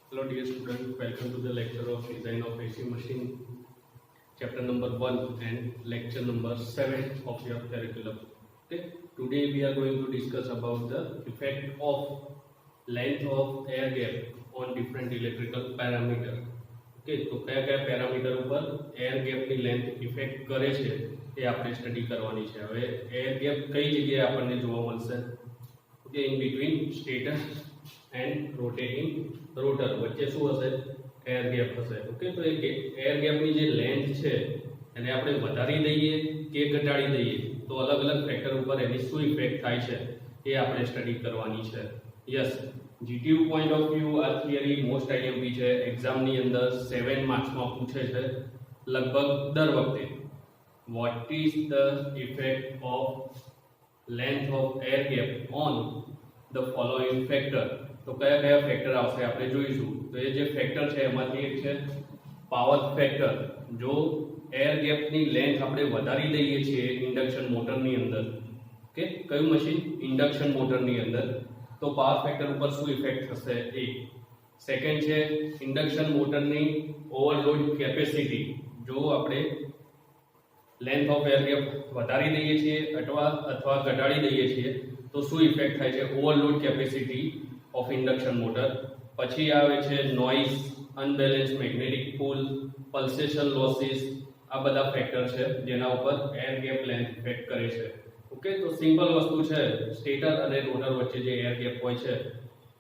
Hello dear students, welcome to the lecture of design of AC machine, chapter number 1 and lecture number 7 of your curriculum. Okay, today we are going to discuss about the effect of length of air gap on different electrical parameter. Okay, તો કયા કયા parameter ઉપર air ગેપની length effect કરે છે એ આપણે study કરવાની છે. હવે એર ગેપ કઈ જગ્યાએ આપણને જોવા મળશે? Okay, in between stator and rotating rotor વચ્ચે શું હશે? એર ગેપ હશે. ઓકે, તો એ એર ગેપની જે લેન્થ છે એને આપણે વધારી દઈએ કે ઘટાડી દઈએ તો અલગ અલગ ફેક્ટર ઉપર એની શું ઇફેક્ટ થાય છે એ આપણે સ્ટડી કરવાની છે. Yes, GTU point of view આ થિયરી મોસ્ટ આઈએમપી છે. એક્ઝામની અંદર 7 માર્ક્સમાં પૂછે છે લગભગ દર વખતે. What is the effect of length of air gap on the following factor? તો કયા કયા ફેક્ટર આવશે આપણે જોઈશું. તો એ જે ફેક્ટર છે એમાંથી એક છે પાવર ફેક્ટર. જો એર ગેપની લેન્થ આપણે વધારી દઈએ છીએ ઇન્ડક્શન મોટરની અંદર, કે કયું મશીન? ઇન્ડક્શન મોટરની અંદર, તો પાવર ફેક્ટર ઉપર શું ઇફેક્ટ થશે એ. સેકન્ડ છે ઇન્ડક્શન મોટરની ઓવરલોડ કેપેસિટી. જો આપણે લેન્થ ઓફ એર ગેપ વધારી દઈએ છીએ અથવા ઘટાડી દઈએ છીએ તો શું ઇફેક્ટ થાય છે? Overload capacity of induction motor. પછી આવે છે noise, unbalance magnetic pull, pulsation losses. આ બધા ફેક્ટર છે જેના ઉપર એર ગેપ લેન્થ ઇફેક્ટ કરે છે. ઓકે, તો સિમ્પલ વસ્તુ છે, સ્ટેટર અને રોટર વચ્ચે જે એર ગેપ હોય છે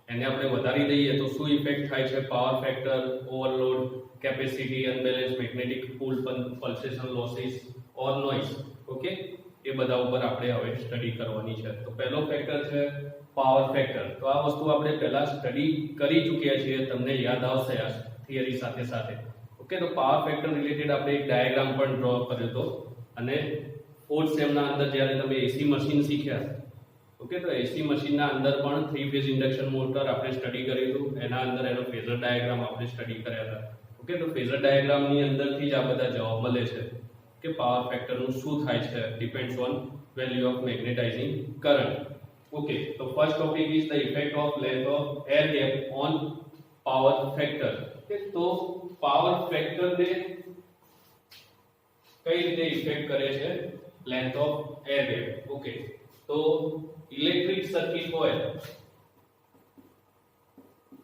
એને આપણે વધારી દઈએ તો શું ઇફેક્ટ થાય છે? Power factor, overload capacity, unbalance magnetic pull, pulsation losses or noise. Okay, એ બધા ઉપર આપણે હવે સ્ટડી કરવાની છે. તો પહેલો ફેક્ટર છે પાવર ફેક્ટર. તો આ વસ્તુ આપણે પહેલા સ્ટડી કરી ચૂક્યા છીએ, તમને યાદ આવશે આ થિયરી સાથે સાથે. ઓકે, તો પાવર ફેક્ટર રિલેટેડ આપણે એક ડાયાગ્રામ પણ ડ્રો કર્યો હતો અને ફોર્થ સેમના અંદર જ્યારે તમે એસી મશીન શીખ્યા, ઓકે, તો એસી મશીનના અંદર પણ 3 ફેઝ ઇન્ડક્શન મોટર આપણે સ્ટડી કર્યું હતું. એના અંદર એનો ફેઝર ડાયાગ્રામ આપણે સ્ટડી કર્યા હતા. ઓકે, તો ફેઝર ડાયાગ્રામની અંદરથી જ આ બધા જવાબ મળે છે કે પાવર ફેક્ટરનું શું થાય છે. Depends on value of magnetising current. Okay, so first topic is the effect of length of air gap on power factor. Okay, तो power factor ने कई રીતે ઇફેક્ટ કરે છે length of air gap. Okay, તો ઇલેક્ટ્રિક સર્કિટ હોય,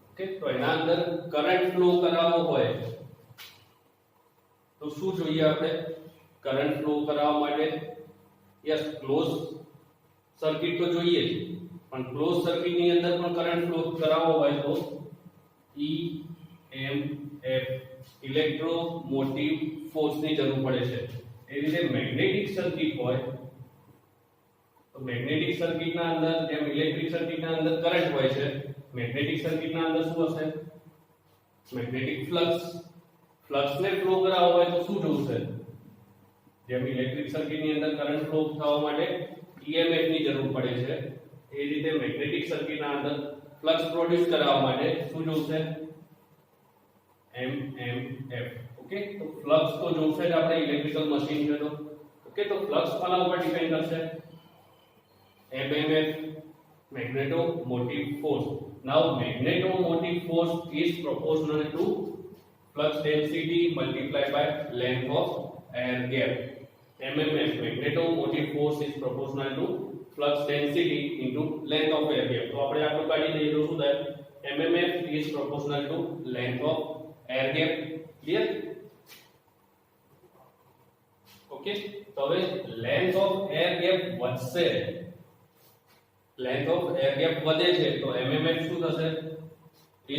okay, તો એના અંદર કરંટ ફ્લો કરાવવો હોય તો શું જોઈએ આપણે? કરંટ ફ્લો કરાવવા માટે યસ ક્લોઝ સર્કિટ તો જોઈએ જ, પણ ક્લોઝ સર્કિટ ની અંદર પણ કરંટ ફ્લો કરાવવો હોય તો EMF ઇલેક્ટ્રોમોટિવ ફોર્સ ની જરૂર પડે છે. એ રીતે મેગ્નેટિક સર્કિટ હોય તો મેગ્નેટિક સર્કિટ ના અંદર જેમ ઇલેક્ટ્રિક સર્કિટ ના અંદર કરંટ હોય છે, મેગ્નેટિક સર્કિટ ના અંદર શું હશે? Magnetic flux. ફ્લક્સ ને ફ્લો કરાવવો હોય તો શું જોશે? જેમ ઇલેક્ટ્રિક સર્કિટ ની અંદર કરંટ ફ્લો થવા માટે EMF ની જરૂર પડે છે, એ રીતે મેગ્નેટિક સર્કિટ ના અંદર ફ્લક્સ પ્રોડ્યુસ કરવા માટે શું જોશે? MMF. ઓકે, તો ફ્લક્સ તો જોશે જ આપણે, ઇલેક્ટ્રિકલ મશીન છે તો. ઓકે, તો ફ્લક્સ કોના ઉપર ડિપેન્ડ કરશે? MMF, magneto-motive force. Now magneto-motive force is proportional to flux density multiplied by length of air gap. MMF, magneto-motive force, is proportional to flux density into length of air gap. तो આપણે આટલું કાઢી દઈએ તો શું થાય? MMF is proportional to length of air gap. Clear? Okay, તો હવે length of air gap વધશે, length of air gap વધે છે તો MMF શું થશે?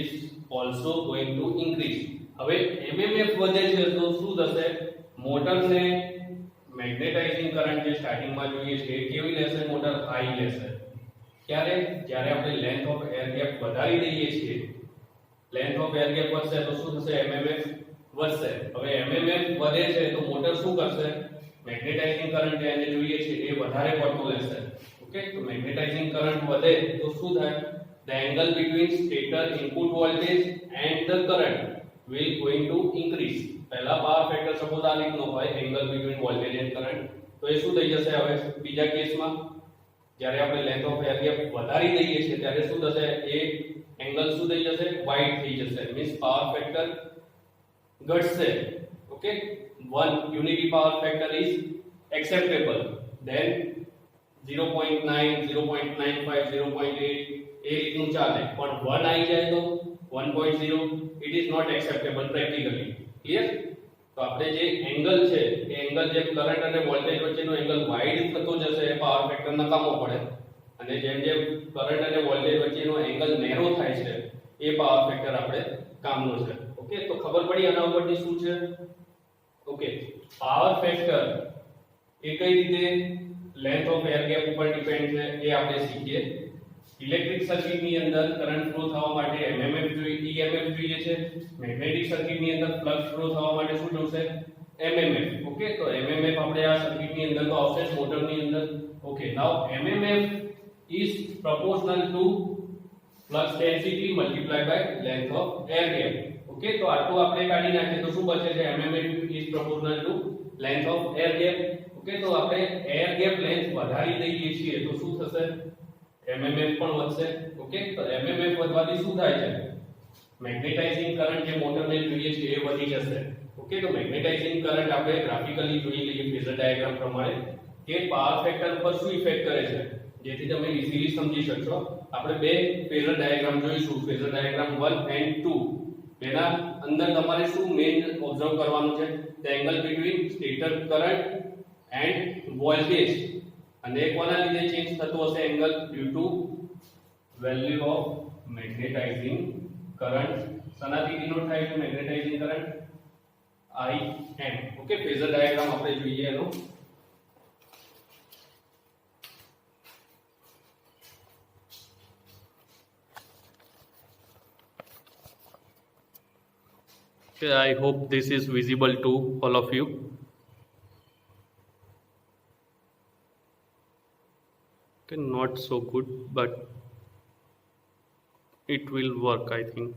is also going to increase. હવે MMF વધે છે તો શું થશે? મોટરને મેગ્નેટાઇઝિંગ કરંટ જે સ્ટાર્ટિંગમાં જોઈએ છે કેવી લેશે? મોટર હાઈ લેશે. ક્યારે? જ્યારે આપણે લેન્થ ઓફ એર ગેપ વધારી દઈએ છીએ, લેન્થ ઓફ એર ગેપ વધશે તો શું થશે? MMF વધશે. હવે MMF વધે છે તો મોટર શું કરશે? મેગ્નેટાઇઝિંગ કરંટ જે એને જોઈએ છે એ વધારે પડતો લેશે. ઓકે, તો મેગ્નેટાઇઝિંગ કરંટ વધે તો શું થાય? The angle between stator input voltage and the current will going to increase. પહેલા પાવર ફેક્ટર સપોઝ આ રીતનો હોય, angle between voltage end current, તો એ શું થઈ જશે? હવે બીજા કેસમાં જ્યારે આપણે લેન્થ ઓફ એર ગેપ વધારી દઈએ છીએ ત્યારે શું થશે? એ એંગલ શું થઈ જશે? વાઇડ થઈ જશે. મીન્સ પાવર ફેક્ટર ઘટશે. Okay, 1 unity power factor is acceptable. Then 0.9 0.95 0.8 એ રીતનું ચાલે. પણ 1 આવી જાય તો 1.0 it is not acceptable practically. Clear? તો આપણે જે એંગલ છે એ એંગલ જે કરંટ અને વોલ્ટેજ વચ્ચેનો એંગલ વાઇડ થતો જશે એ પાવર ફેક્ટર નકામો પડે, અને જેમ જેમ કરંટ અને વોલ્ટેજ વચ્ચેનો એંગલ નેરો થાય છે એ પાવર ફેક્ટર આપણે કામનો છે. ઓકે, તો ખબર પડી આના ઉપરથી શું છે? ઓકે, પાવર ફેક્ટર એ કઈ રીતે લેન્થ ઓફ એર ગેપ ઉપર ડિપેન્ડ છે એ આપણે શીખીએ. ઇલેક્ટ્રિક સર્કિટ ની અંદર કરંટ ફ્લો થવા માટે એમએમએફ જોઈએ, ઈએમએફ જોઈએ છે. મેગ્નેટિક સર્કિટ ની અંદર ફ્લક્સ ફ્લો થવા માટે શું જોશે? એમએમએફ. ઓકે, તો એમએમએફ આપણે આ સર્કિટ ની અંદર તો આવશે મોટર ની અંદર. Okay, now MMF is proportional to flux density multiplied by length of air gap. Okay, તો આટલું આપણે કાઢી નાખીએ તો શું બચે છે? mmf is proportional to length of air gap. Okay, તો આપણે air gap length વધારી દઈએ છીએ તો શું થશે? mmf પણ વધશે. ઓકે, તો mmf વધવાથી શું થાય છે? મેગ્નેટાઇઝિંગ કરંટ જે મોટરને જોઈએ છે એ વધી જશે. ઓકે, તો મેગ્નેટાઇઝિંગ કરંટ આપણે ગ્રાફિકલી જોઈ લઈએ ફેઝર ડાયાગ્રામ પ્રમાણે કે પાવર ફેક્ટર પર શું ઇફેક્ટ કરે છે, જેથી તમે ઈઝીલી સમજી શકશો. આપણે બે ફેઝર ડાયાગ્રામ જોઈશું, ફેઝર ડાયાગ્રામ 1 and 2. બેના અંદર તમારે શું મેઇન ઓબ્ઝર્વ કરવાનું છે? The angle between stator current and voltage. અને કોના લીધે ચેન્જ થતો હશે angle? Due to value of magnetising current. શનાથી ડિનોટ થાય છે magnetizing current? IM. Okay, phasor diagram આપણે જોઈએ એનો. Okay, I hope this is visible to all of you. Okay, not so good, but it will work, I think.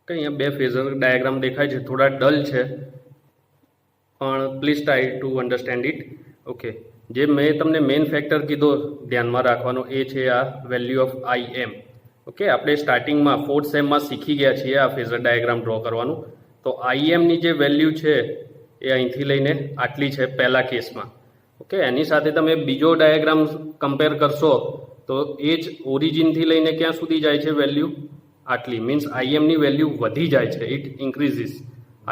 કે અહીંયા બે phasor diagram દેખાય છે, થોડા ડલ છે, પણ please try to understand it. Okay, જે મેં તમને મેઇન ફેક્ટર કીધો ધ્યાનમાં રાખવાનો એ છે આ વેલ્યુ ઓફ IM. ઓકે, આપણે સ્ટાર્ટિંગમાં 4th સેમમાં શીખી ગયા છીએ આ ફેઝર ડાયાગ્રામ ડ્રો કરવાનું. તો IM ની જે વેલ્યુ છે એ અહીંથી લઈને આટલી છે પહેલા કેસમાં. ઓકે, એની સાથે તમે બીજો ડાયાગ્રામ કમ્પેર કરશો તો એ જ ઓરિજિનથી લઈને ક્યાં સુધી જાય છે વેલ્યુ? આટલી. મીન્સ IM ની વેલ્યુ વધી જાય છે, ઇટ ઇન્ક્રીઝિસ.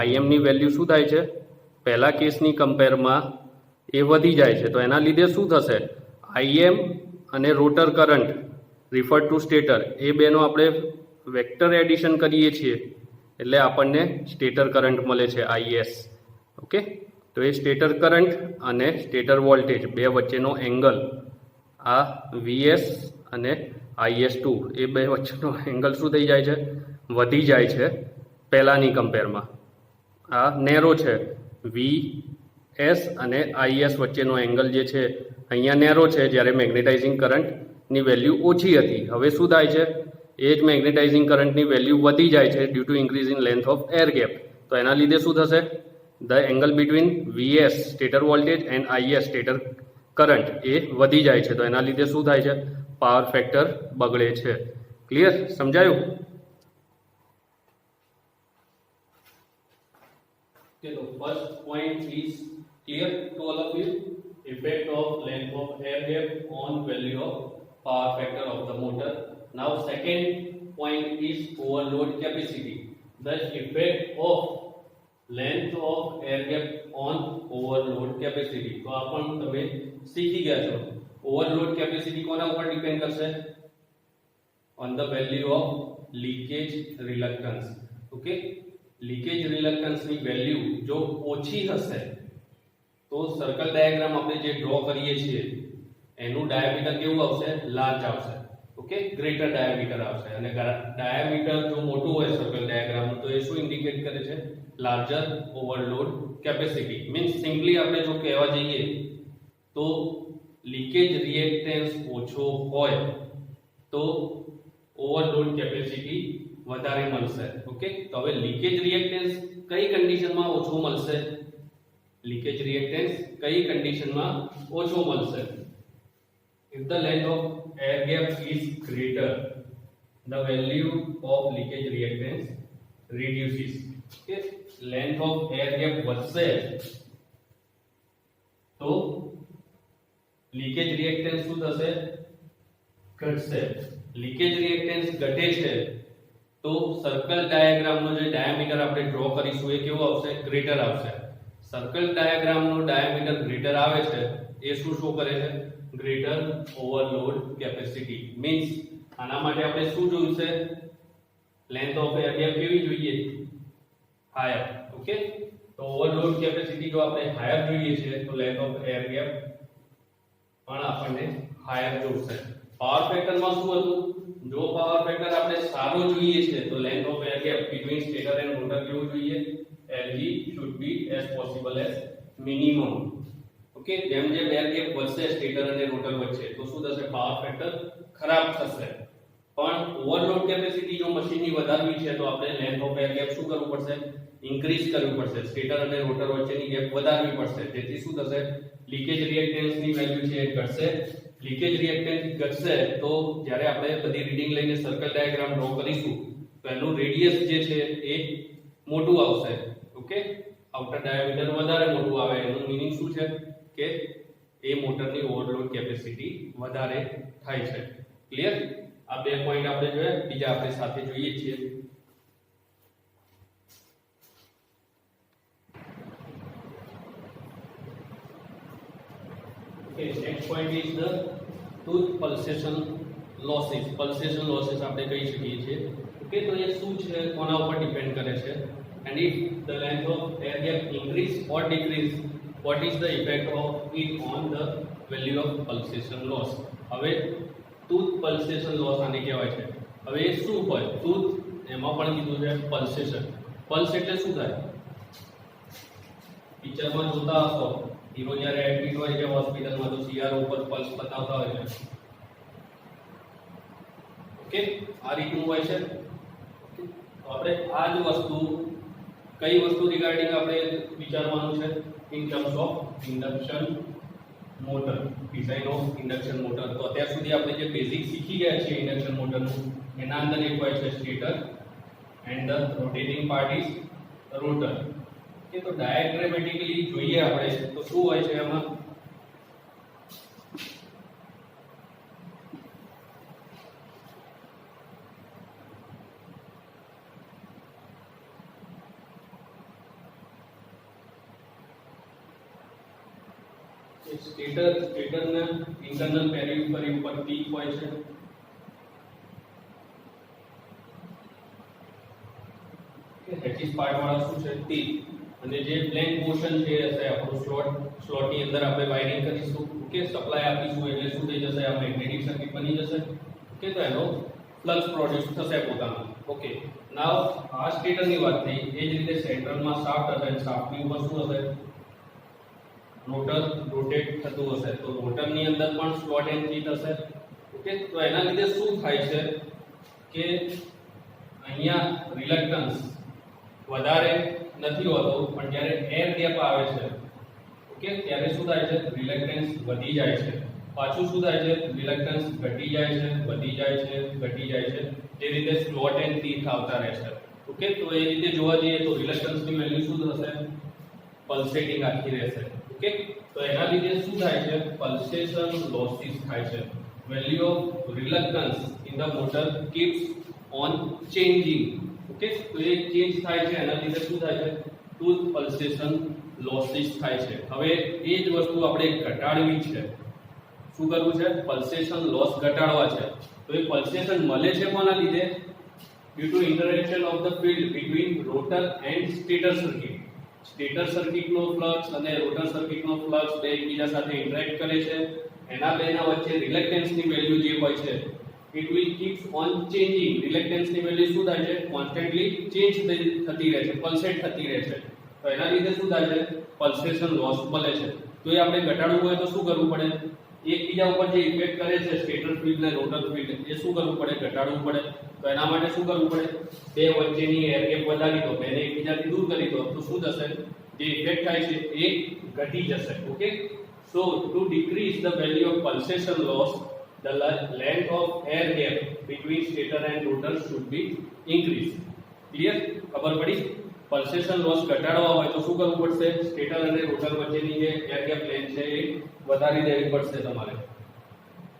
IM ની વેલ્યુ શું થાય છે? પહેલા કેસની કમ્પેરમાં એ વધી જાય છે. તો એના લીધે શું થશે? IM અને rotor current refer to stator એ બેનો આપણે વેક્ટર એડિશન કરીએ છીએ એટલે આપણને સ્ટેટર કરંટ મળે છે IS. ઓકે, તો એ સ્ટેટર કરંટ અને સ્ટેટર વોલ્ટેજ બે વચ્ચેનો એંગલ આ VS અને IS2 એ બે વચ્ચેનો એંગલ શું થઈ જાય છે? વધી જાય છે પહેલાની કમ્પેરમાં. આ નેરો છે, VS અને IS વચ્ચેનો એંગલ જે છે અહીંયા નેરો છે, જ્યારે મેગ્નેટાઇઝિંગ કરંટની વેલ્યુ ઓછી હતી. હવે શું થાય છે? એ જ મેગ્નેટાઇઝિંગ કરંટની વેલ્યુ વધી જાય છે due to increase in length of air gap. તો એના લીધે શું થશે? The angle between VS stator voltage and IS stator current એ વધી જાય છે. તો એના લીધે શું થાય છે? પાવર ફેક્ટર બગડે છે. ક્લિયર? સમજાયું? Okay, the first point is clear to all of you. Effect of length of air gap on value of power factor of the motor. Now second point is overload capacity. The effect of length of air gap on overload capacity. तो अपन તમે શીખી ગયા છો. Overload capacity કોના ઉપર depend કરશે? On the value of leakage reluctance. Okay, leakage રિલક્ટન્સની value જો ઓછી હશે તો સર્કલ ડાયાગ્રામ આપણે જે ડ્રો કરીએ છીએ એનું ડાયામીટર કેવું આવશે? લાર્જ આવશે. ઓકે, ગ્રેટર ડાયામીટર આવશે. અને ડાયામીટર જો મોટું હોય સર્કલ ડાયાગ્રામ તો એ શું ઇન્ડિકેટ કરે છે? Larger overload capacity. Means simply આપણે જો કહેવા જઈએ તો લીકેજ રિએક્ટન્સ ઓછો હોય તો ઓવરલોડ કેપેસિટી વધારે મળશે. ઓકે, તો હવે લીકેજ રિએક્ટન્સ કઈ કન્ડિશનમાં ઓછો મળશે? લીકેજ રિએક્ટન્સ કઈ કન્ડિશનમાં ઓછો મળશે? if the length of air gap is greater, the value of leakage reactance reduces. Okay, length of air gap વધશે તો લીકેજ રિએક્ટન્સ શું થશે? ઘટશે. લીકેજ રિએક્ટન્સ ઘટે છે તો સર્કલ ડાયાગ્રામનો જે ડાયામીટર આપણે ડ્રો કરીશું એ કેવો આવશે? ગ્રેટર આવશે. સર્કલ ડાયાગ્રામનો ડાયામીટર ગ્રેટર આવે છે એ શું શો કરે છે? Greater overload capacity. મીન્સ આના માટે આપણે શું જોયું છે? લેન્થ ઓફ એર ગેપ કેવી જોઈએ? હાયર. ઓકે, તો ઓવરલોડ કેપેસિટી જો આપણે હાયર જોઈએ છે તો લેન્થ ઓફ એર ગેપ પણ આપણને હાયર જોશે. પાવર ફેક્ટરમાં શું હતું? જો પાવર ફેક્ટર આપણે સારો જોઈએ છે તો length of air gap between stator and rotor કેવું જોઈએ? Lg should be as possible as minimum. Okay, જેમ જેમ એર ગેપ વધશે સ્ટેટર અને રોટર વચ્ચે તો શું થશે? પાવર ફેક્ટર ખરાબ થશે. પણ ઓવરલોડ કેપેસિટી જો મશીનની વધારવી છે તો આપણે લેન્થ ઓફ એર ગેપ શું કરવું પડશે? ઇન્ક્રીઝ કરવું પડશે. સ્ટેટર અને રોટર વચ્ચેની ગેપ વધારવી પડશે. તેથી શું થશે? લીકેજ રિએક્ટન્સની વેલ્યુ છે એ ઘટશે. લીકેજ રિએક્ટન્સ ઘટશે તો જ્યારે આપણે બધી રીડિંગ લઈને સર્કલ ડાયાગ્રામ ડ્રો કરીશું તો એનું રેડિયસ જે છે એ મોટું આવશે. ઓકે, આઉટર ડાયામીટર વધારે મોટું આવે એનું મીનિંગ શું છે? કે એ મોટરની ઓવરલોડ કેપેસિટી વધારે થાય છે. ક્લિયર? આ બે પોઈન્ટ આપણે જોયા. બીજા આપણે સાથે જોઈએ છીએ. Okay, next point is the tooth pulsation losses. Pulsation losses આપણે કહી શકીએ છીએ. Okay, તો એ શું છે? કોના ઉપર ડિપેન્ડ કરે છે? And if the length of air gap increase or decrease, what is the effect of it on the value of pulsation loss? હવે tooth pulsation loss આને કહેવાય છે. હવે એ શું હોય? tooth એમાં પણ કીધું છે pulsation. પલ્સ એટલે શું થાય? પિક્ચરમાં જોતા હશો હીરો જ્યારે એડમિટ હોય છે હોસ્પિટલમાં તો સીઆરઓ ઉપર પલ્સ બતાવતા હોય છે. ઓકે, આ રીતનું હોય છે. તો આપણે આ જ વસ્તુ કઈ વસ્તુ રિગાર્ડિંગ આપણે વિચારવાનું છે? In terms of induction motor, design of induction motor. તો અત્યાર સુધી આપણે જે બેઝિક શીખી ગયા છીએ ઇન્ડક્શન મોટરનું એના અંદર એક હોય છે stator and the rotating part is rotor. કે તો ડાયાગ્રામેટિકલી જોઈએ આપણે તો શું હોય છે એમાં? સ્ટેટરના ઇન્ટરનલ પેરિફેરી ઉપર પીક હોય છે. હેચિસ પાર્ટ વાળા શું છે? ટીપ. અને જે બ્લેન્ક પોર્શન છે હશે આપણો સ્લોટની અંદર આપણે વાયરિંગ કરીશું. ઓકે, સપ્લાય આપીશું એટલે શું થઈ જશે? આ મેગ્નેટિક સર્કિટ બની જશે. ઓકે, તો એનો ફ્લક્સ પ્રોડ્યુસ થશે પોતાનો. ઓકે, નાઉ આ સ્ટેટરની વાત થઈ. એ જ રીતે સેન્ટ્રલમાં શાફ્ટ હશે. શાફ્ટની ઉપર શું હશે? રોટર રોટેટ થતું હશે. તો રોટરની અંદર પણ સ્લોટ એન્ડ કી થશે. ઓકે, તો એના લીધે શું થાય છે કે અહીંયા રિલક્ટન્સ વધારે નથી હોતો પણ જ્યારે એર ગેપ આવે છે ઓકે ત્યારે શું થાય છે? રિલક્ટન્સ વધી જાય છે. પાછું શું થાય છે? રિલક્ટન્સ ઘટી જાય છે, વધી જાય છે, ઘટી જાય છે. જે રીતે સ્લોટ એન્ડ ટીથ આવતા રહે છે. ઓકે, તો એ રીતે જોવા જઈએ તો રિલક્ટન્સની વેલ્યુ શું થશે? પલ્સેટિંગ આખી રહેશે. ઓકે, તો એના લીધે શું થાય છે? પલ્સેશન લોસીસ થાય છે. Value of reluctance in the motor keeps on changing. Okay, તો એ ચેન્જ થાય છે એના લીધે શું થાય છે? ટૂથ પલ્સેશન લોસીસ થાય છે. હવે એ જ વસ્તુ આપણે ઘટાડવી છે. શું કરવું છે? પલ્સેશન લોસ ઘટાડવા છે. તો એ પલ્સેશન મળે છે કોના લીધે? Due to interaction of the field between rotor and stator circuit. Stator સર્કિટનો ફ્લક્સ અને રોટર સર્કિટનો ફ્લક્સ બે એકબીજા સાથે ઇન્ટરેક્ટ કરે છે. એના બેના વચ્ચે રિલક્ટન્સની વેલ્યુ જે હોય છે it will keep on changing. રિલક્ટન્સની વેલ્યુ શું થાય છે? કોન્સ્ટન્ટલી ચેન્જ થતી રહે છે, પલ્સેટ થતી રહે છે. તો એના લીધે શું થાય છે? પલ્સેશન લોસ મળે છે. તો એ આપણે ઘટાડવું હોય તો શું કરવું પડે? એકબીજા ઉપર જે ઇફેક્ટ કરે છે સ્ટેટર ફિલ્ડ ને રોટર ફિલ્ડ એ શું કરવું પડે? ઘટાડવું પડે. તો એના માટે શું કરવું પડે? બે વચ્ચેની એર ગેપ વધારી દો, બેને એકબીજાથી દૂર કરી દો, તો શું થશે? જે ઇફેક્ટ થાય છે એ ઘટી જશે. Okay, so to decrease the value of pulsation loss, the length of air gap between stator and rotor should be increased. Clear? ખબર પડી? પલ્સેશન લોસ ઘટાડવા હોય તો શું કરવું પડશે? સ્ટેટર અને રોટર વચ્ચેની જે એર ગેપ લેન્થ છે એ વધારી દેવી પડશે તમારે.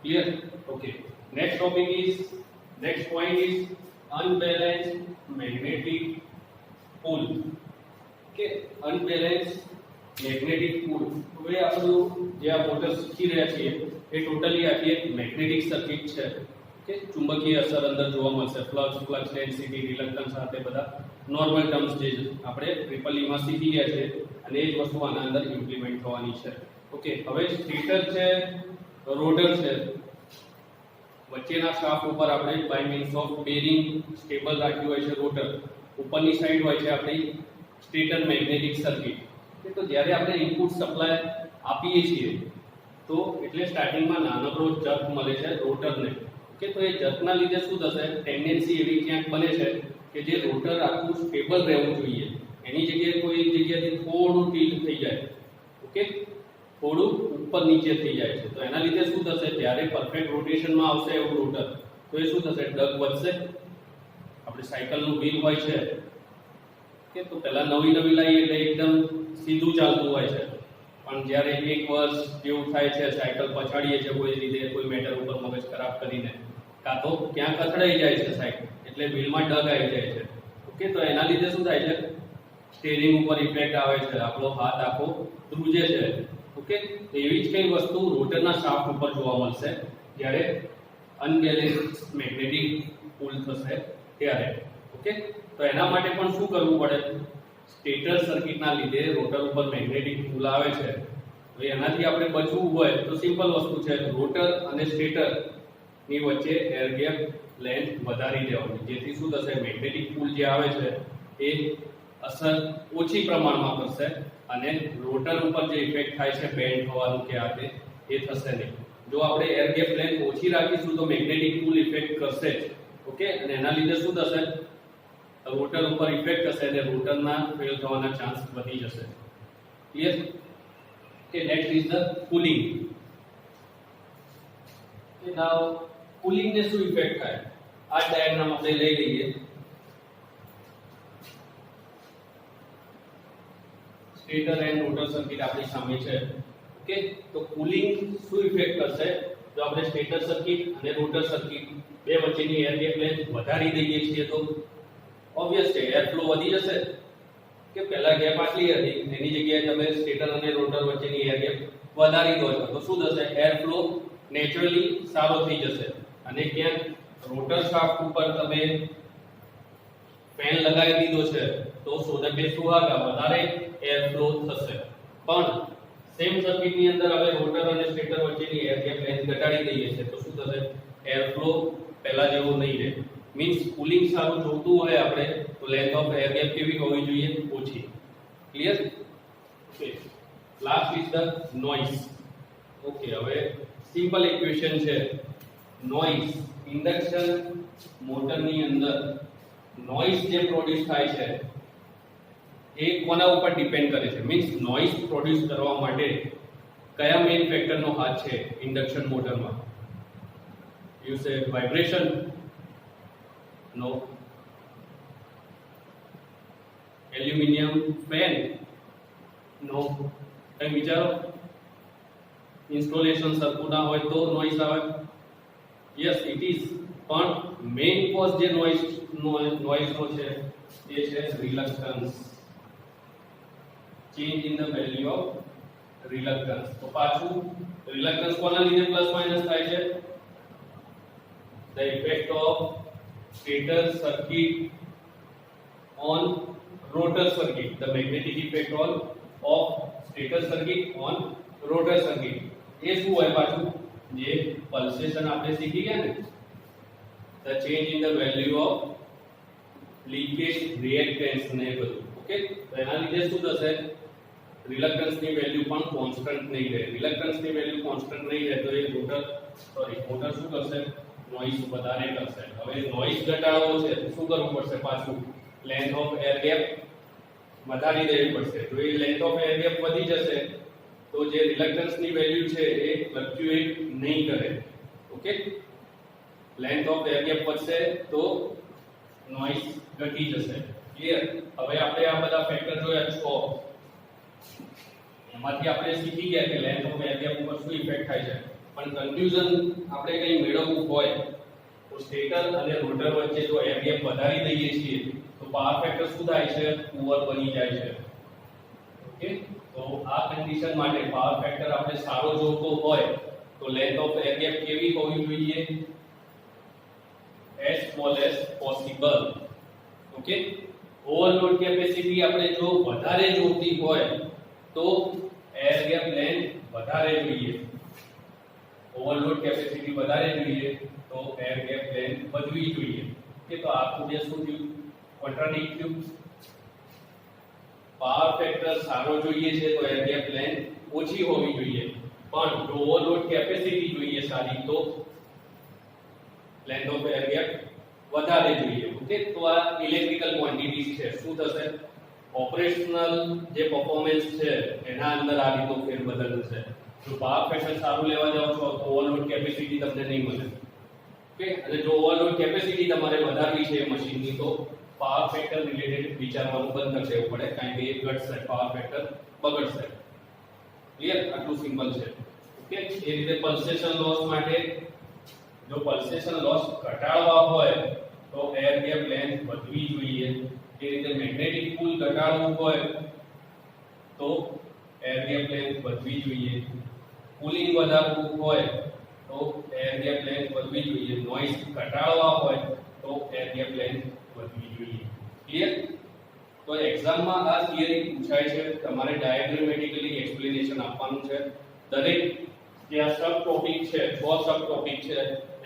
Clear? Okay, next topic is, next point is unbalanced magnetic pull. Okay, unbalanced magnetic pull. હવે આપણું જે આ મોટર શીખી રહ્યા છીએ એ ટોટલી આખી એક મેગ્નેટિક સર્કિટ છે. ઓકે, ચુંબકીય અસર અંદર જોવા મળશે, ફ્લક્સ, ફ્લક્સ ડેન્સિટી, રિલક્ટન્સ, સાથે બધા નોર્મલ ટર્મ્સ જે આપણે ટ્રિપલ ઈ માં શીખી ગયા છે અને એ જ વસ્તુ આના અંદર ઇમ્પ્લિમેન્ટ થવાની છે. ઓકે, હવે સ્ટેટર છે, રોટર છે, વચ્ચેના શાફ્ટ ઉપર આપણે by means of bearing stable રાખ્યું હોય છે રોટર, ઉપરની સાઈડ હોય છે આપણી સ્ટેટર મેગ્નેટિક સર્કિટ. તો જ્યારે આપણે ઇનપુટ સપ્લાય આપીએ છીએ તો એટલે સ્ટાર્ટિંગમાં નાનકડો જર્ક મળે છે રોટરને. ઓકે, તો એ જર્કના લીધે શું થશે? ટેન્ડન્સી એવી ક્યાંક બને છે કે જે રોટર આખું સ્ટેબલ રહેવું જોઈએ એની જગ્યાએ કોઈ એક જગ્યાથી થોડું ટીલ્ટ થઈ જાય. ઓકે, થોડું ઉપર નીચે થઈ જાય છે. તો એના લીધે શું થશે? જ્યારે પરફેક્ટ રોટેશનમાં આવશે એવું રોટર તો એ શું થશે? ડગ વધશે. આપણે સાયકલનું વ્હીલ હોય છે કે તો પહેલા નવી લાવી એટલે એકદમ સીધું ચાલતું હોય છે, પણ જ્યારે એક વર્ષ જેવું થાય છે, સાયકલ પછાડીએ છીએ કોઈ રીતે, કોઈ મેટર ઉપર મગજ ખરાબ કરીને, કાં તો ક્યાંક અથડાઈ જાય છે સાયકલ, એટલે વ્હીલમાં ડગ આવી જાય છે. ઓકે, તો એના લીધે શું થાય છે? સ્ટીયરિંગ ઉપર ઇફેક્ટ આવે છે, આપણો હાથ આખો ધ્રુજે છે. ઓકે, તો એવી જ કઈ વસ્તુ રોટરના શાફ્ટ ઉપર જોવા મળશે જ્યારે અનબેલેન્સ મેગ્નેટિક પુલ થશે ત્યારે. ઓકે, તો એના માટે પણ શું કરવું પડે? સ્ટેટર સર્કિટના લીધે રોટર ઉપર મેગ્નેટિક પુલ આવે છે. તો એનાથી આપણે બચવું હોય તો સિમ્પલ વસ્તુ છે, રોટર અને સ્ટેટર ની વચ્ચે એર ગેપ લેન્થ વધારી દેવાની, જેથી શું થશે? મેગ્નેટિક પુલ જે આવે છે એ અસર ઓછી પ્રમાણમાં કરશે અને રોટર ઉપર જે ઇફેક્ટ થાય છે બેન્ડ થવાનું કે આ તે એ થશે નહીં. જો આપણે એર ગેપ લેન્થ ઓછી રાખીશું તો મેગ્નેટિક પુલ ઇફેક્ટ કરશે જ. ઓકે, અને એના લીધે શું થશે? રોટર ઉપર ઇફેક્ટ થશે અને રોટરના ફેલ થવાના ચાન્સ વધી જશે. ક્લિયર? કે નેક્સ્ટ ઇઝ ધ કુલિંગ. કે નાઉ કુલિંગ ને શું ઇફેક્ટ થાય? આ ડાયાગ્રામ આપણે લઈ લઈએ. સ્ટેટર એન્ડ રોટર સર્કિટ આપણી સામે છે. ઓકે, તો કુલિંગ શું ઇફેક્ટ કરશે? જો આપણે સ્ટેટર સર્કિટ અને રોટર સર્કિટ બે વચ્ચેની એર ગેપ લેન્થ વધારી દઈએ છીએ તો ઓબ્વિયસ છે એર ફ્લો વધી જશે. કે પહેલા ગેપ આટલી હતી એની જગ્યાએ તમે સ્ટેટર અને રોટર વચ્ચેની એર ગેપ વધારી દો છો તો શું થશે? એર ફ્લો નેચરલી સારો થઈ જશે અને ક્યાંક રોટર શાફ્ટ ઉપર તમે ફેન લગાવી દીધો છે તો સોદે સુહાગા વધારે એર ફ્લો થશે. પણ સેમ સર્કિટની અંદર હવે રોટર અને સ્ટેટર વચ્ચેની એર ગેપ લેન્થ ઘટાડી દઈએ છે તો શું થશે? એર ફ્લો પહેલા જેવો નહીં રહે. મીન્સ કુલિંગ સારું જોતું હોય આપણે તો લેન્થ ઓફ એર ગેપ કેવી હોવી જોઈએ? ઓછી. Clear? Okay, last is the noise. Okay, હવે સિમ્પલ ઇક્વેશન છે. નોઇઝ, ઇન્ડક્શન મોટરની અંદર નોઇઝ જે પ્રોડ્યુસ થાય છે એ કોના ઉપર ડિપેન્ડ કરે છે? મીન્સ નોઇઝ પ્રોડ્યુસ કરવા માટે કયા મેઇન ફેક્ટરનો હાથ છે ઇન્ડક્શન મોટરમાં? You say vibration? No. Aluminium fan? No. કઈ વિચારો? ઇન્સ્ટોલેશન સરખું ના હોય તો નોઇઝ આવે? Yes it is. પણ મેઇન કોઝ જે નોઇઝનો છે એ છે reluctance. Change in the value of reluctance. તો પાછું રિલક્ટન્સ કોના લીધે પ્લસ માઇનસ થાય છે? The effect of stator circuit on rotor circuit, the magnetic effect of stator circuit on rotor circuit. ये શું હોય પાછું? જે પલ્સેશન આપણે શીખી ગયા ને, the change in the value of leakage reactance ને બધું. ઓકે, તો એના લીધે શું થશે? રિલક્ટન્સ ની વેલ્યુ પણ કોન્સ્ટન્ટ નહીં રહે. રિલક્ટન્સ ની વેલ્યુ કોન્સ્ટન્ટ નહીં રહે તો એ મોટર શું કરશે? નોઈઝ વધારે કરશે. હવે નોઈઝ ઘટાડવો છે તો શું કરવું પડશે? પાછું લેન્થ ઓફ એર ગેપ વધારી દેવી પડશે. જો એ લેન્થ ઓફ એર ગેપ વધી જશે તો જે રિલક્ટન્સ ની વેલ્યુ છે એ ફ્લક્ચ્યુએટ નહીં કરે. Okay, length of air gap વધશે તો નોઈઝ ઘટી જશે. ક્લિયર? હવે આપણે આ બધા ફેક્ટર જોયા 6. એમાંથી આપણે શીખી ગયા કે લેન્થ ઓફ એર ગેપ ઉપર શું ઇફેક્ટ થાય છે. પણ કન્ફ્યુઝન આપણે કંઈ મેળવવું હોય તો સ્ટેટર અને રોટર વચ્ચે જો એર ગેપ વધારી દઈએ છીએ તો પાવર ફેક્ટર શું થાય છે? પુઅર બની જાય છે. ઓકે, તો આ કન્ડિશન માટે પાવર ફેક્ટર આપણે સારો જોતો હોય તો લેન્થ ઓફ એર ગેપ કેવી હોવી જોઈએ? as small as possible. Okay, overload capacity આપણે જો વધારે જોતી હોય તો એર ગેપ લેન્થ વધારે જોઈએ. ઓવરલોડ કેપેસિટી વધારે જોઈએ તો એર ગેપ લેન્થ વધવી જોઈએ. કે તો આખું જે શું થયું? કોન્ટ્રાડિક્ટ થયું. પાવર ફેક્ટર સારો જોઈએ છે તો એર ગેપ લેન્થ ઓછી હોવી જોઈએ, પણ જો ઓવરલોડ કેપેસિટી જોઈએ સારી તો લેન્થ ઓફ એર ગેપ વધારે જોઈએ. ઓકે, તો આ ઇલેક્ટ્રિકલ ક્વોન્ટિટીઝ છે. શું થશે? ઓપરેશનલ જે પરફોર્મન્સ છે એના અંદર આ રીતનો ફેરબદલ થશે. જો પાવર ફેક્ટર સારું લેવા જાવ છો તો ઓવરલોડ કેપેસિટી તમને નહીં મળે. ઓકે, અને જો ઓવરલોડ કેપેસિટી તમારે વધારવી છે મશીનની તો પાવર ફેક્ટર રિલેટેડ વિચારવાનું બંધ કરી દેવું પડે, કારણ કે એ ઘટશે, પાવર ફેક્ટર બગડશે. ક્લિયર? આટલું સિમ્પલ છે. ઓકે, એ રીતે પલ્સેશન લોસ માટે જો પલ્સેશન લોસ ઘટાડવા હોય તો એર ગેપ લેન્થ વધવી જોઈએ. એ રીતે મેગ્નેટિક પુલ ઘટાડવું હોય તો એર ગેપ લેન્થ વધવી જોઈએ. પુલિંગ વધારવું હોય તો એર ગેપ લેન્થ વધવી જોઈએ. નોઈઝ ઘટાડવા હોય તો એર ગેપ લેન્થ વધવી જોઈએ. ક્લિયર? તો એક્ઝામમાં આ થિયરી પૂછાય છે, તમારે ડાયાગ્રામેટિકલી એક્સપ્લેનેશન આપવાનું છે. દરેક જે આ સબ ટોપિક છે, 6 સબ ટોપિક છે,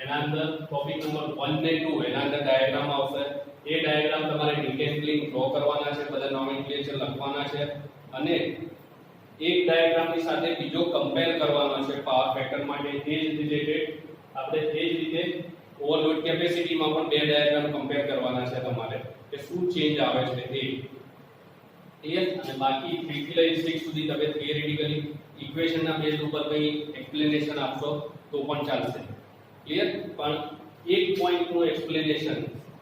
એના અંદર ટોપિક નંબર 1 ને 2 એના અંદર ડાયાગ્રામ આવશે. એ ડાયાગ્રામ તમારે ડિટેલલી ડ્રો કરવાના છે, બધા નોમેનક્લેચર લખવાના છે, અને એક ડાયાગ્રામની સાથે બીજો કમ્પેર કરવાનો છે પાવર ફેક્ટર માટે. એ જ રિલેટેડ આપણે એ જ રીતે ઓવરલોડ કેપેસિટીમાં પણ બે ડાયાગ્રામ કમ્પેર કરવાના છે તમારે કે શું ચેન્જ આવે છે એ. અને બાકી 3 થી લઈને 6 સુધી તમે થિયરેટિકલી ઇક્વેશનના બેઝ ઉપર કંઈ એક્સપ્લેનેશન આપશો તો પણ ચાલશે. ક્લિયર? પણ એક પોઈન્ટનું એક્સપ્લેનેશન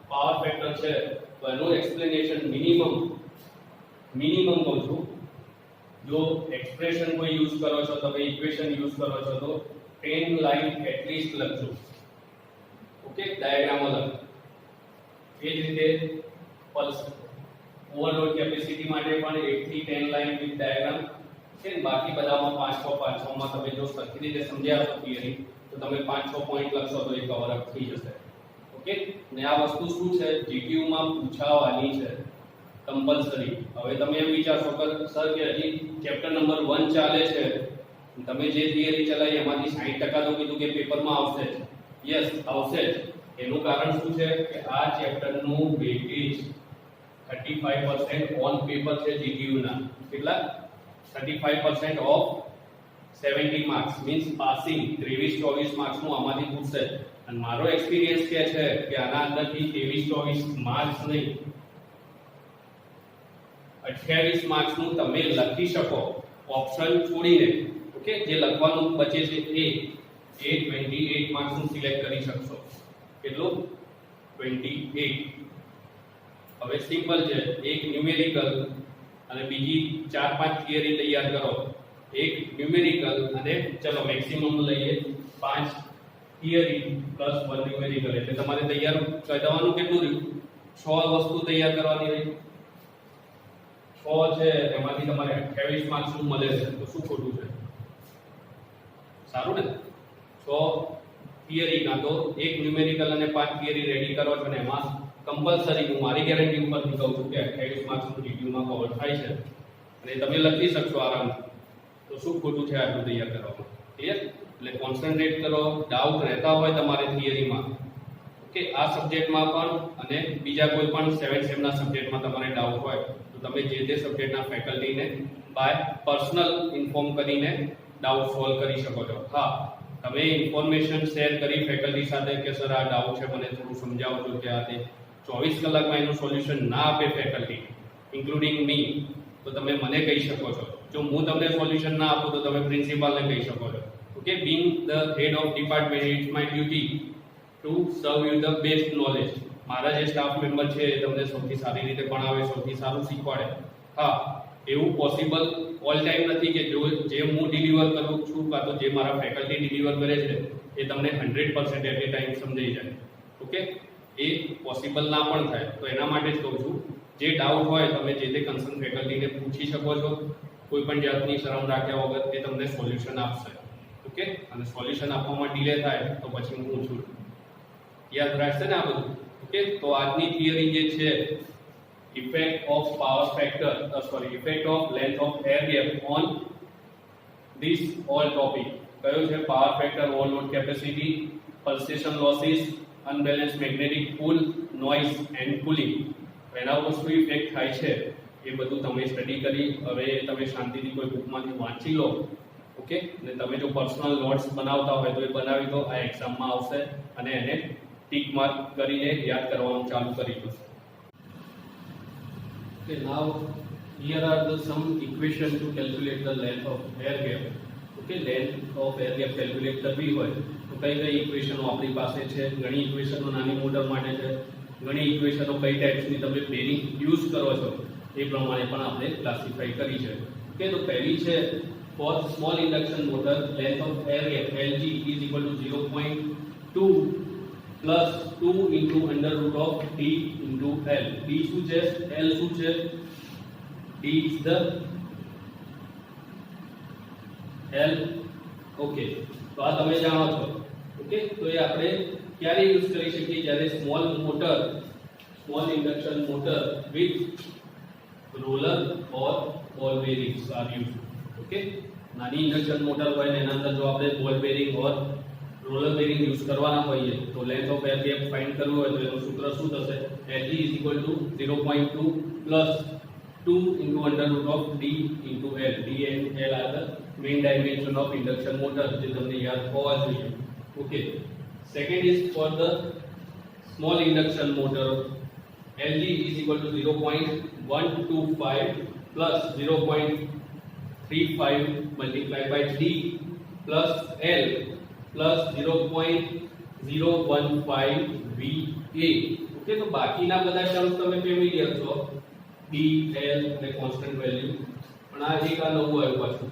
પાવર ફેક્ટર છે તો એનું એક્સપ્લેનેશન મિનિમમ કહું છું. જો એક્સપ્રેશન કોઈ યુઝ કરો છો, તમે ઇક્વેશન યુઝ કરો છો તો 10 લાઈન એટલીસ્ટ લખજો. ઓકે, ડાયાગ્રામ અલગ. એ જ રીતે પલ્સ ઓવરલોડ કેપેસિટી માટે પણ 8 થી 10 લાઈન વિથ ડાયાગ્રામ છે. બાકી બધામાં 5-6 માં તમે જો સરખી રીતે સમજ્યા છો થિયરી તો તમે 5-6 પોઈન્ટ લખશો તો એ કવર અપ થઈ જશે. ઓકે, ને આ વસ્તુ શું છે? જીટીયુ માં પૂછાવાની છે કમ્પલસરી. હવે તમે એમ વિચારશો કે સર કે હજી ચેપ્ટર નંબર 1 ચાલે છે, તમે જે થિયરી ચલાવી એમાંથી 60% તો કીધું કે પેપરમાં આવશે જ. યસ, આવશે જ. એનું કારણ શું છે કે આ ચેપ્ટરનું વેઇટેજ 35% ઓન પેપર છે જીટીયુ ના. કેટલા? 35% of 70 marks means passing. 23-24 marks નું આમાંથી પૂછશે. અને મારો એક્સપીરિયન્સ કે છે કે આના અંદરથી 23-24 માર્ક્સ નહીં, 28 માર્ક્સ નું તમે લખી શકો ઓપ્શન છોડીને. ઓકે, જે લખવાનું બચે છે એ 28 માર્ક્સ નું સિલેક્ટ કરી શકશો. કેટલું? 28. હવે સિમ્પલ છે, એક ન્યુમેરિકલ અને બીજી 4-5 થિયરી તૈયાર કરો. એક ન્યુમેરિકલ અને ચલો મેક્સિમમ લઈએ 5 થિયરી પ્લસ 1 ન્યુમેરિકલ, એટલે તમારે તૈયાર કરવાનું કેટલું રહ્યું? 6 વસ્તુ તૈયાર કરવાની રહી. 6 છે એમાંથી તમારે 28 માર્ક્સ નું મળે છે, તો શું ખોટું છે? સારું ને? 6 થિયરી કાં તો એક ન્યુમેરિકલ અને 5 થિયરી રેડી કરો છો, ને એમાં કમ્પલસરી હું મારી ગેરંટી ઉપરથી કહું છું કે 28 માર્ક્સ નું જીટીયુમાં કવર થાય છે અને તમે લખી શકશો આરામથી. તો શું ખોટું છે આટલું તૈયાર કરવામાં? ક્લિયર? એટલે કોન્સન્ટ્રેટ કરો. ડાઉટ રહેતા હોય તમારે થિયરીમાં, ઓકે, આ સબ્જેક્ટમાં પણ અને બીજા કોઈ પણ 7 સેમના સબ્જેક્ટમાં તમારે ડાઉટ હોય તો તો તમે જે તે સબ્જેક્ટના ફેકલ્ટીને બાય પર્સનલ ઇન્ફોર્મ કરીને ડાઉટ સોલ્વ કરી શકો છો. હા, તમે ઇન્ફોર્મેશન શેર કરી ફેકલ્ટી સાથે કે સર આ ડાઉટ છે મને થોડું સમજાવજો કે આ તે 24 કલાકમાં એનું સોલ્યુશન ના આપે ફેકલ્ટી ઇન્ક્લુડિંગ મી, તો તમે મને કહી શકો છો. જો હું તમને સોલ્યુશન ના આપું તો તમે પ્રિન્સિપાલને કહી શકો છો. Okay, being the head of department, it's my duty to serve you the best knowledge. મારા જે સ્ટાફ મેમ્બર છે એ તમને સૌથી સારી રીતે ભણાવે, સૌથી સારું શીખવાડે. હા, એવું પોસિબલ ઓલ ટાઈમ નથી કે જે હું ડિલિવર કરું છું કાં તો જે મારા ફેકલ્ટી ડિલિવર કરે છે એ તમને 100% એટ ટાઈમ સમજાઈ જાય. ઓકે, એ પોસિબલ ના પણ થાય. તો એના માટે જ કહું છું, જે ડાઉટ હોય તમે જે તે કન્સર્ન ફેકલ્ટીને પૂછી શકો છો. કોઈ પણ જાતની શરમ રાખ્યા વગર એ તમને સોલ્યુશન આપશે. ઓકે, અને સોલ્યુશન આપવામાં ડિલે થાય તો પછી હું છું. યાદ રાખશે ને આ બધું? ઓકે, તો આજની થિયરી જે છે effect of power factor effect of length of air gap on this all topic. કયો છે? Power factor, overload capacity, pulsation losses, unbalance magnetic pull, noise and cooling. એના ઉપર શું ઇફેક્ટ થાય છે એ બધું તમે સ્ટડી કરી હવે તમે શાંતિથી કોઈ બુકમાંથી વાંચી લો. ઓકે, અને તમે જો પર્સનલ નોટ્સ બનાવતા હોય તો એ બનાવી દો. આ એક્ઝામમાં આવશે અને એને ટીક માર્ક કરીને યાદ કરવાનું ચાલુ કરી દો. Okay, now here are the some equation to calculate the length of air gap. Okay, length of air gap calculate કરવી હોય તો કઈ કઈ ઇક્વેશનો આપણી પાસે છે? ઘણી ઇક્વેશનો નાની મોટર માટે છે, ઘણી ઇક્વેશનો કઈ ટાઈપ્સની તમે બેરિંગ યુઝ કરો છો એ પ્રમાણે પણ આપણે ક્લાસિફાઈ કરી છે. ઓકે, તો પહેલી છે for small induction motor length of air gap Lg is equal to 0.2 plus 2 into under root of d into L. d શું છે? L શું છે? d is the L. Okay, તો આ તમે જાણો છો. ઓકે, તો એ આપણે ક્યારે યુઝ કરી શકીએ? જ્યારે small induction motor with roller or ball bearings are used. Okay, નાની ઇન્ડક્શન મોટર હોય ને એના અંદર જો આપણે બોલ બેરિંગ ઓર રોલર બેરિંગ યુઝ કરવાના હોઈએ તો length of air gap find કરવું હોય તો એનું સૂત્ર શું થશે? Lg is equal to 0.2 plus 2 into under root of d into L. d and L are the main dimension of induction motor જે તમને યાદ હોવા જોઈએ. Okay, second is for the small induction motor Lg is equal to 0.125 plus 0.35 multiplied by d plus L plus 0.015 VA. Okay, તો બાકીના બધા terms તમે familiar છો, d L અને કોન્સ્ટન્ટ વેલ્યુ. પણ આ એક આ નવું આવ્યું પાછું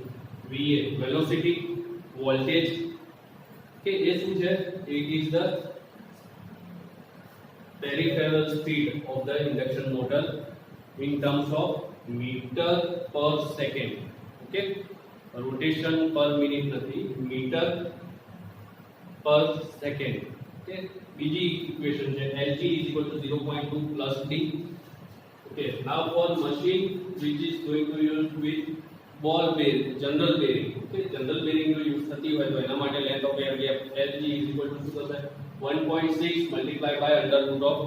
VA, વેલોસિટી, વોલ્ટેજ. કે એ શું છે? It is the peripheral speed of the induction motor in terms of meter per second. Okay, rotation per minute નથી, meter per second. Okay, બીજી ઇક્વેશન છે Lg is equal to 0.2 plus d. Okay, now for machine which is going to use with ball bearing, general bearing. Okay, general bearing જો use થતી હોય તો એના માટે length of air gap Lg is equal to શું થશે? 1.6 multiplied by under root of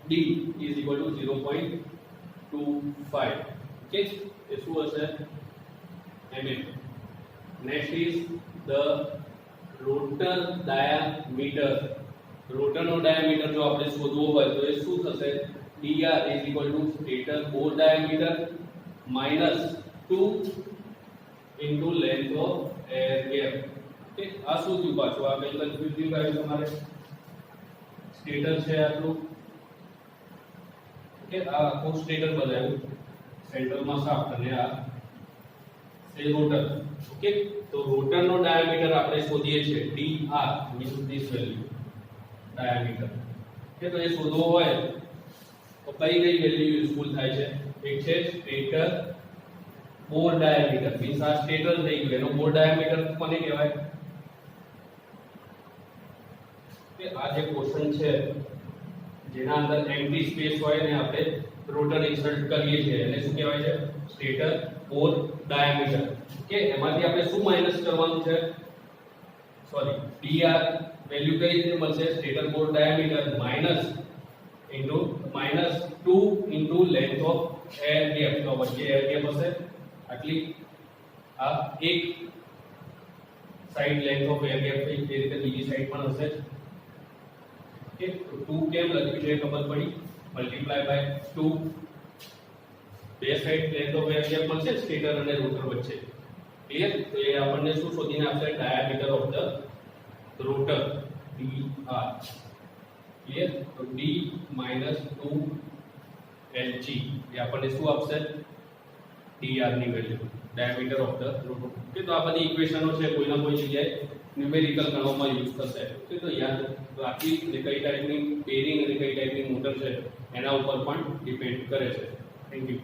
d is equal to 0.25. Okay, એ શું હશે? mm. Next is the rotor diameter. rotor no diameter જો આપણે શોધવો હોય તો એ શું થશે? dr is equal to stator bore diameter minus 2 into length of air gap. Okay, આ શું થયું પાછું? આ કઈ કન્ફ્યુઝિંગ આવ્યું તમારે? સ્ટેટર છે આટલું. ઓકે, આ આખું સ્ટેટર બનાવ્યું, સેન્ટરમાં શાફ્ટ અને આ છે રોટર. ઓકે, તો રોટરનો ડાયામીટર આપણે શોધીએ છીએ dr means this value diameter. Okay, તો એ શોધવો હોય તો કઈ વેલ્યુ યુઝફુલ થાય છે? એક છે સ્ટેટર બોર ડાયામીટર, મીન્સ આ સ્ટેટર થઈ ગયું, એનો બોર ડાયામીટર કોને કહેવાય? કે આ જે પોર્શન છે જેના અંદર એમ્પ્ટી સ્પેસ હોય ને આપણે રોટર ઇન્સર્ટ કરીએ છીએ એને શું કહેવાય છે? સ્ટેટર બોર ડાયામીટર. કે એમાંથી આપણે શું માઈનસ કરવાનું છે? સોરી, dr વેલ્યુ કઈ રીતે મળશે? Stator bore diameter minus into -2 into length of air gap, તો વચ્ચે એર ગેપ હશે આટલી, આ એક side length of air gap થઈ, તે રીતે બીજી સાઈડ પણ હશે. ઓકે, તો 2 કેમ લખ્યું છે ખબર પડી, મલ્ટીપ્લાય બાય 2, બે side length of air gap મળશે સ્ટેટર અને રોટર વચ્ચે. ક્લિયર? તો એ આપણને શું શોધીને આપશે, diameter of the rotor dr. Clear? તો d - 2 lg એ આપણને શું આપશે, dr ની value, diameter of the rotor. Okay, તો આ બધી ઇક્વેશનો છે, કોઈના કોઈ જગ્યાએ ન્યુમેરિકલ ગણવામાં યુઝ થશે. ઓકે, તો યાદ રાખવી, કઈ ટાઈપની બેરિંગ અને કઈ ટાઈપની મોટર છે એના ઉપર પણ ડિપેન્ડ કરે છે. Thank you.